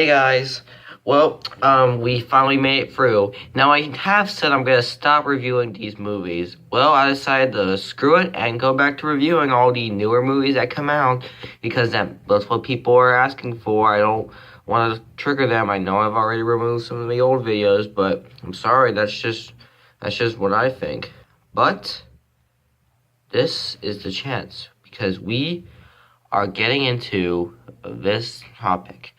Hey guys, we finally made it through. Now I have said I'm gonna stop reviewing these movies. Well, I decided to screw it and go back to reviewing all the newer movies that come out because that's what people are asking for. I don't want to trigger them. I know I've already removed some of the old videos, but I'm sorry. That's just what I think. But this is the chance because we are getting into this topic.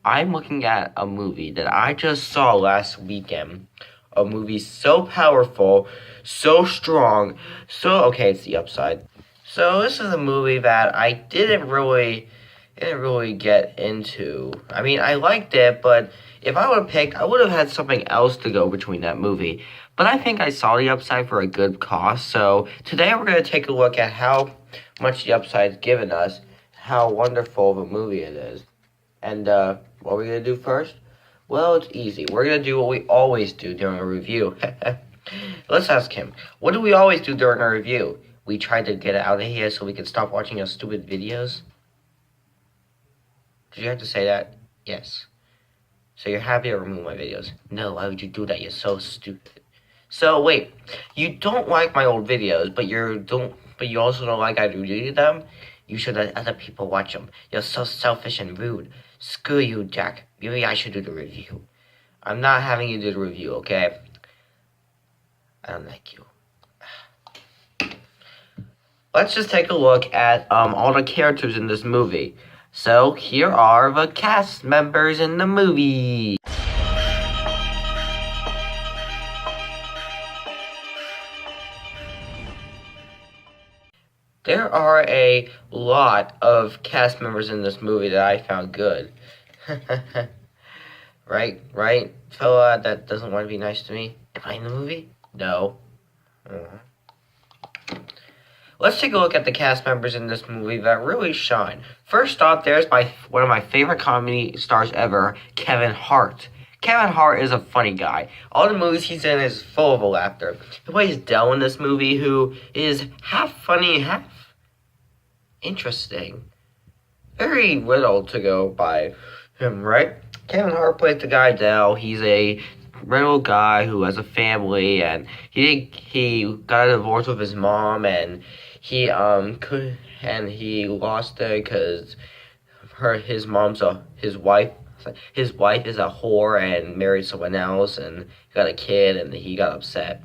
I'm looking at a movie that I just saw last weekend. A movie so powerful, so strong, okay, it's the upside. So this is a movie that I didn't really get into. I mean, I liked it, but if I would have picked, I would have had something else to go between that movie. But I think I saw the upside for a good cost. So today we're going to take a look at how much the upside's given us, how wonderful of a movie it is. And what are we going to do first? Well, it's easy. We're going to do what we always do during a review. Let's ask him. What do we always do during a review? We try to get out of here so we can stop watching your stupid videos? Did you have to say that? Yes. So you're happy to remove my videos? No, why would you do that? You're so stupid. So wait, you don't like my old videos, but you also don't like I review them? You should let other people watch them. You're so selfish and rude. Screw you, Jack. Maybe I should do the review. I'm not having you do the review, okay? I don't like you. Let's just take a look at all the characters in this movie. So here are the cast members in the movie. There are a lot of cast members in this movie that I found good. Right, fella that doesn't want to be nice to me? Am I in the movie? No. Let's take a look at the cast members in this movie that really shine. First off, there's one of my favorite comedy stars ever, Kevin Hart. Kevin Hart is a funny guy. All the movies he's in is full of laughter. He plays Dell in this movie, who is half funny, half interesting. Very little to go by him, right? Kevin Hart plays the guy Dell. He's a real guy who has a family, and he got a divorce with his mom, and he lost it because his wife is a whore and married someone else and got a kid, and he got upset.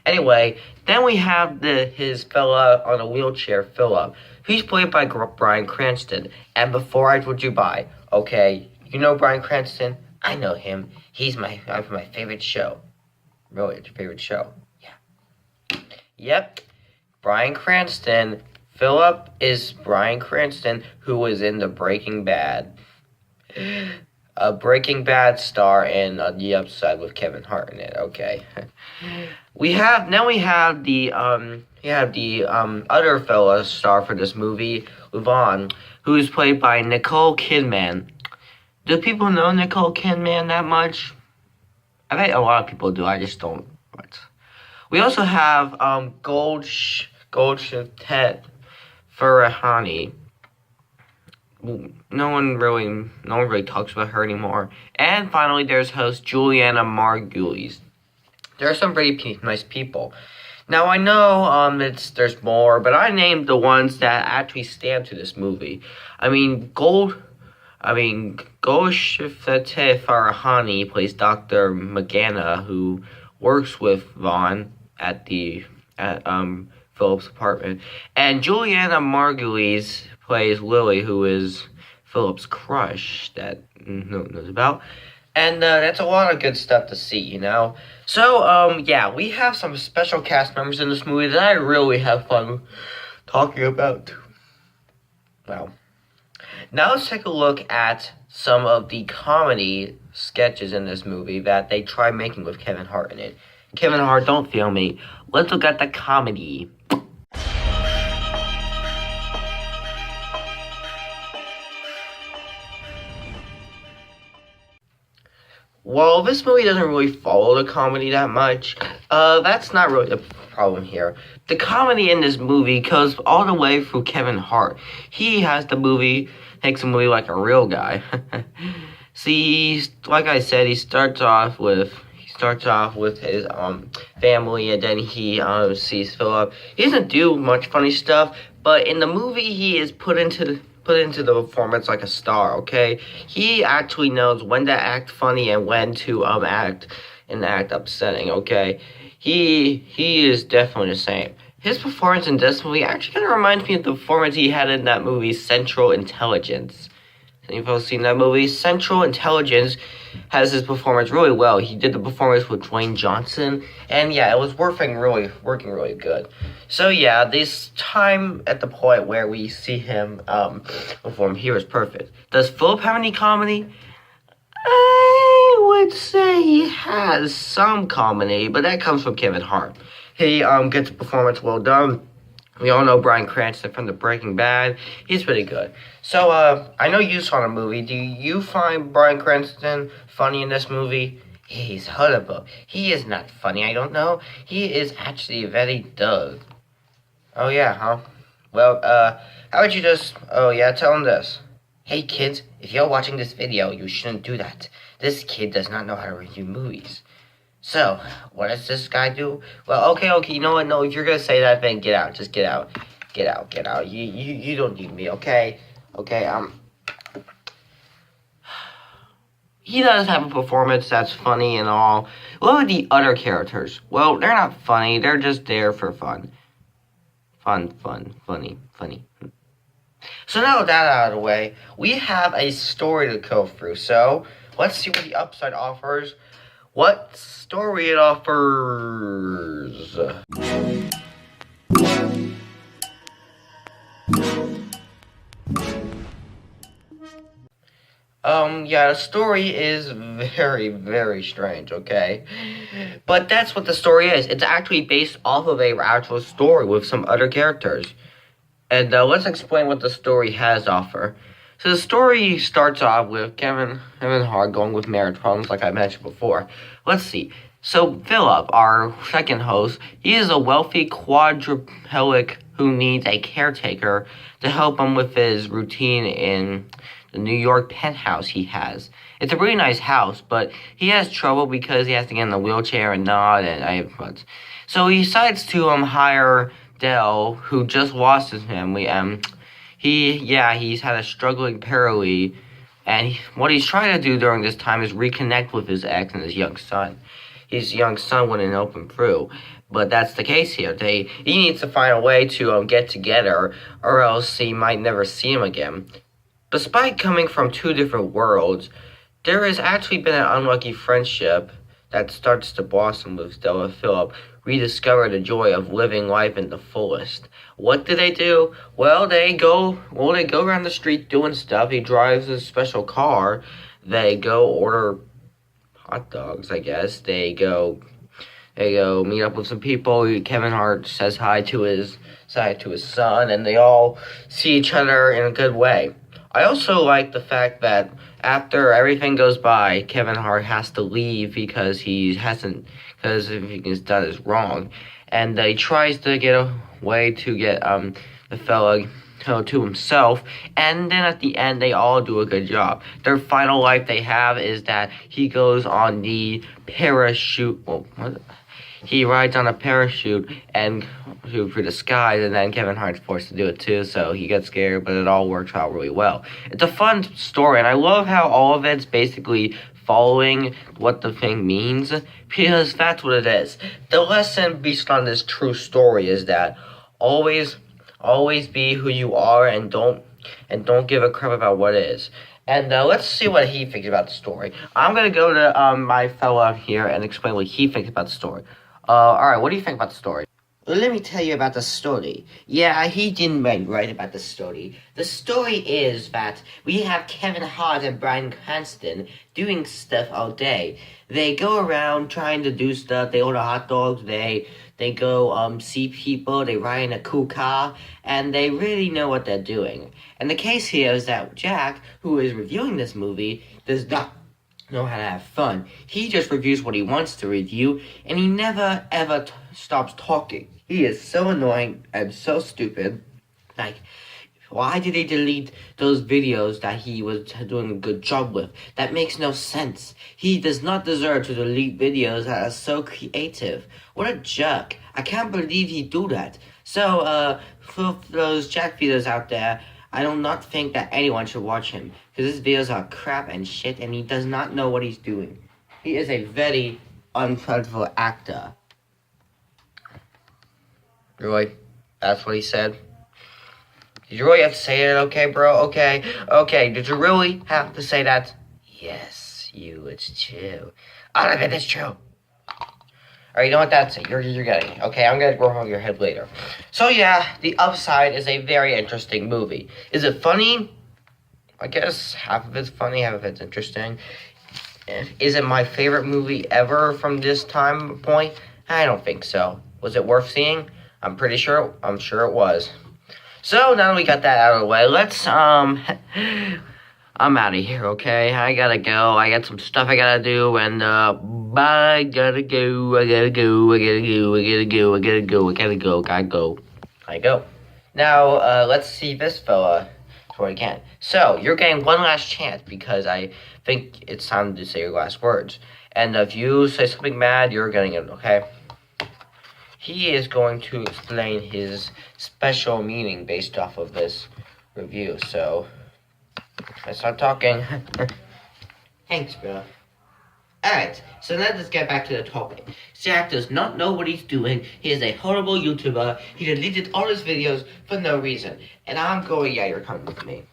Anyway, then we have his fella on a wheelchair, Philip. He's played by Bryan Cranston. And Before I Told You Bye, okay, you know Bryan Cranston? I know him. He's my favorite show. Really, it's your favorite show? Yeah. Yep. Bryan Cranston. Philip is Bryan Cranston, who was in the Breaking Bad. A Breaking Bad star and on the upside with Kevin Hart in it. Okay. We have the other fella star for this movie, Levon, who is played by Nicole Kidman. Do people know Nicole Kidman that much? I bet a lot of people do. I just don't. We also have Golshifteh Farahani. No one really talks about her anymore. And finally, there's host Julianna Margulies. There are some pretty nice people. Now I know there's more, but I named the ones that actually stand to this movie. Golshifteh Farahani plays Dr. Magana, who works with Vaughn at Philip's apartment, and Julianna Margulies plays Lily, who is Philip's crush that no one knows about. And that's a lot of good stuff to see, you know? So, yeah, we have some special cast members in this movie that I really have fun talking about. Wow. Now let's take a look at some of the comedy sketches in this movie that they try making with Kevin Hart in it. Kevin Hart, don't feel me. Let's look at the comedy. Well, this movie doesn't really follow the comedy that much. That's not really the problem here. The comedy in this movie goes all the way through Kevin Hart. He takes the movie like a real guy. See, like I said, he starts off with his family, and then he sees Philip. He doesn't do much funny stuff, but in the movie, he is put into the performance like a star. Okay, he actually knows when to act funny and when to act upsetting. Okay, he is definitely the same. His performance in this movie actually kind of reminds me of the performance he had in that movie Central Intelligence. You've all seen that movie. Central Intelligence has his performance really well. He did the performance with Dwayne Johnson, and yeah, it was working really good. So yeah, this time at the point where we see him perform here is perfect. Does Philip have any comedy? I would say he has some comedy, but that comes from Kevin Hart. He gets a performance well done. We all know Bryan Cranston from the Breaking Bad. He's pretty good. So, I know you saw the movie. Do you find Bryan Cranston funny in this movie? He's horrible. He is not funny, I don't know. He is actually very dull. Oh, yeah, huh? Well, how about you just... Oh, yeah, tell him this. Hey, kids, if you're watching this video, you shouldn't do that. This kid does not know how to review movies. So, what does this guy do? Well, okay, you know what? No, if you're gonna say that, then get out. Just get out. Get out. You don't need me, okay? Okay, he does have a performance that's funny and all. What are the other characters? Well, they're not funny. They're just there for fun. Funny. So now with that out of the way, we have a story to go through. So, let's see what the upside offers. What story it offers? Yeah, the story is very, very strange, okay? But that's what the story is. It's actually based off of a actual story with some other characters. And let's explain what the story has to offer. So the story starts off with Kevin Hart going with marriage problems, like I mentioned before. Let's see. So Philip, our second host, he is a wealthy quadriplegic who needs a caretaker to help him with his routine in the New York penthouse he has. It's a really nice house, but he has trouble because he has to get in a wheelchair and not, so he decides to hire Dell, who just lost his family, he's had a struggling paralee, and what he's trying to do during this time is reconnect with his ex and his young son. His young son wouldn't help him through, but that's the case here. He needs to find a way to get together, or else he might never see him again. Despite coming from two different worlds, there has actually been an unlucky friendship that starts to blossom with Dell and Philip rediscover the joy of living life in the fullest. What do? Well, they go around the street doing stuff. He drives a special car. They go order hot dogs, I guess. They go meet up with some people. Kevin Hart says hi to his son, and they all see each other in a good way. I also like the fact that after everything goes by, Kevin Hart has to leave because everything he's done is wrong, and he tries to get a way to get the fella to himself, and then at the end they all do a good job. Their final life they have is that he goes on the parachute. He rides on a parachute and through the skies, and then Kevin Hart's forced to do it too, so he gets scared, but it all works out really well. It's a fun story, and I love how all of it's basically following what the thing means, because that's what it is. The lesson based on this true story is that always be who you are, and don't give a crap about what is. And let's see what he thinks about the story. I'm gonna go to my fella here and explain what he thinks about the story. Alright, what do you think about the story? Well, let me tell you about the story. Yeah, he didn't write about the story. The story is that we have Kevin Hart and Bryan Cranston doing stuff all day. They go around trying to do stuff. They order hot dogs. They go see people. They ride in a cool car, and they really know what they're doing. And the case here is that Jack, who is reviewing this movie, does not know how to have fun. He just reviews what he wants to review, and he never ever stops talking. He is so annoying and so stupid. Like, Why did they delete those videos that he was doing a good job with? That makes no sense. He does not deserve to delete videos that are so creative. What a jerk. I can't believe he do that. So, for those Jack videos out there, I do not think that anyone should watch him. Because his videos are crap and shit, and he does not know what he's doing. He is a very unpredictable actor. Really? That's what he said? Did you really have to say it, okay, bro? Okay, did you really have to say that? Yes, it's true. All of it is true. Alright, you know what, that's it. You're getting it. Okay, I'm gonna grow over your head later. So yeah, The Upside is a very interesting movie. Is it funny? I guess half of it's funny, half of it's interesting. Is it my favorite movie ever from this time point? I don't think so. Was it worth seeing? I'm sure it was. So now that we got that out of the way, let's I'm out of here, okay? I gotta go. I got some stuff I gotta do, and I gotta go. Now, let's see this fella before we can. So, you're getting one last chance because I think it's time to say your last words. And if you say something bad, you're getting it, okay? He is going to explain his special meaning based off of this review, so let's start talking. Thanks, bro. Alright, so now let's get back to the topic. Jack does not know what he's doing. He is a horrible YouTuber. He deleted all his videos for no reason. And I'm going, yeah, you're coming with me.